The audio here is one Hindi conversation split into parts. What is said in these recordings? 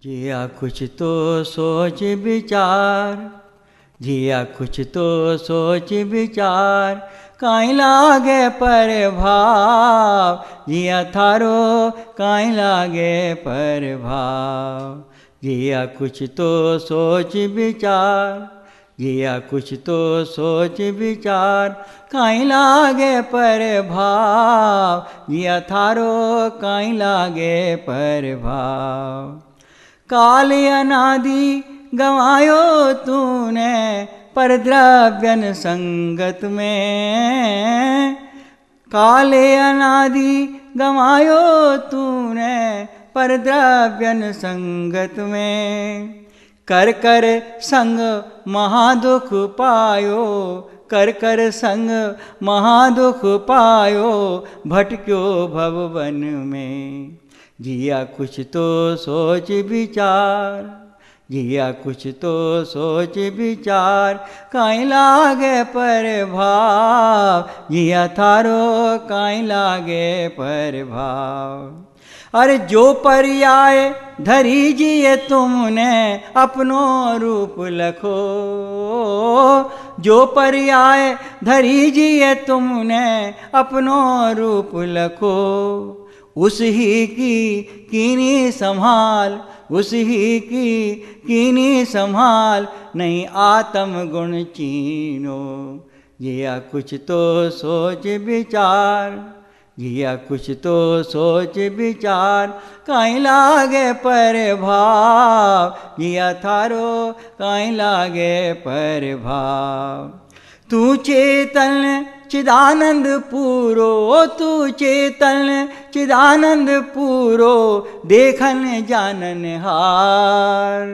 जिया कुछ तो सोच विचार, जिया कुछ तो सोच विचार, काई लागे पर भाव, जिया थारो काई लागे पर भाव। जिया कुछ तो सोच विचार, जिया कुछ तो सोच विचार, काई लागे पर भाव, जिया थारो काई लागे पर भाव। काल अनादि गंवायो तूने पर द्रव्यन संगत में, काल अनादि गंवायो तूने पर द्रव्यन संगत में। कर कर संग महादुख पायो, कर कर संग महादुख पायो, भटक्यो भववन में। जिया कुछ तो सोच विचार, जिया कुछ तो सोच विचार, काई लागे पर भाव, जिया थारो काई लागे पर भाव। अरे जो पर्याय धरी जिए तुमने अपनो रूप लखो, जो पर्याय धरी जिए तुमने अपनो रूप लखो। उस ही की कीनी संभाल, उस ही की कीनी संभाल, नहीं आत्म गुण चीनो। जिया कुछ तो सोच विचार, जिया कुछ तो सोच विचार, काई लागे पर भाव, जिया थारो काई लागे पर भाव। तू चेतन चिदानंद पूरो, तू चेतन चिदानंद पूरो, देखन जानन हार।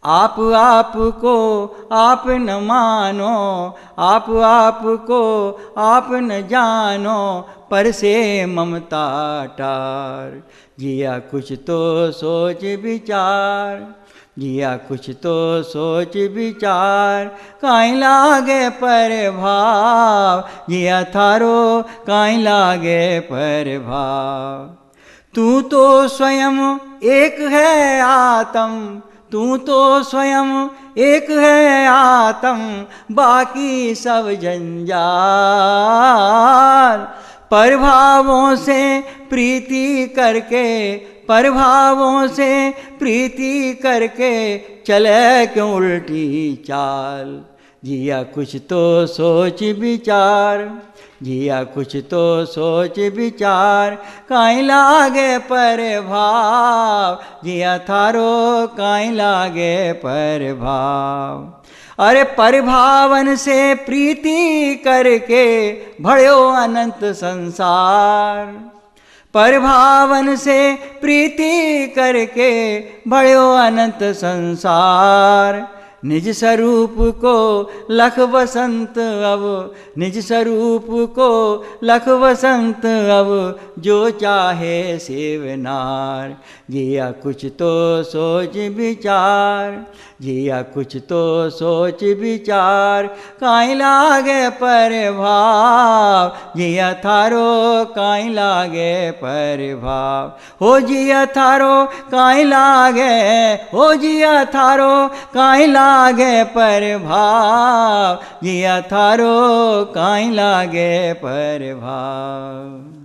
आप को आप न मानो, आप को आप न जानो, पर से ममता टार। जिया कुछ तो सोच विचार, जिया कुछ तो सोच विचार, काई लागे पर भाव, जिया थारो काई लागे पर भाव। तू तो स्वयं एक है आत्म, तू तो स्वयं एक है आत्म, बाकी सब जंजाल। परभावों से प्रीति करके, परभावों से प्रीति करके, चले क्यों उल्टी चाल। जिया कुछ तो सोच विचार, जिया कुछ तो सोच विचार, काई लागे पर भाव, जिया थारो काई लागे पर भाव। अरे परिभावन से प्रीति करके भड़ो अनंत संसार, परिभावन से प्रीति करके भड़ो अनंत संसार। निज स्वरूप को लख वसंत अब, निज स्वरूप को लख वसंत अब, जो चाहे सेवनार। जिया कुछ तो सोच विचार, जिया कुछ तो सोच विचार, काई लागे पर भाव, जिया थारो काई लागे पर भाव। हो जिया थारो काई लागे, हो जिया थारो काई लागे पर भाव, जिया थारो काई लागे पर भाव।